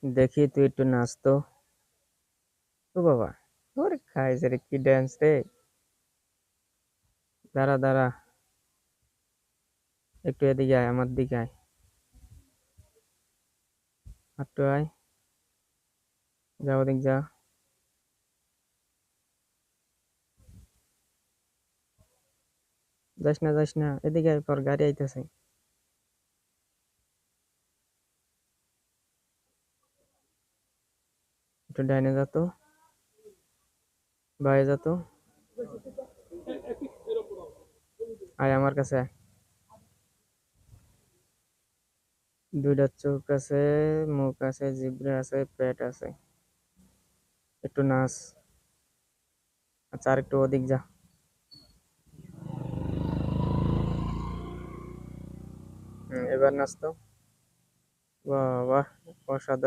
দেখি তুই একটু নাচ তো। ও বাবা, ওরে খাইছে রে, কি ড্যান্স রে! দাঁড়া দাঁড়া, একটু এদিকে আয়, আমার দিকে আয়, একটু আয়, যা ওদিক যা। যাস না যাস না, এদিকে আয়, পর গাড়ি আইতেছে। একটু ডাইনে যা তো, বাইরে যা তো, আয় আমার কাছে আয়। দুইটা চোখ আছে, মুখ আছে, জিব্রা আছে, পেট আছে। একটু নাচ। আচ্ছা, আর একটু ওদিক যা। এবার নাচ তো। বাহ বাহ, অসাধারণ।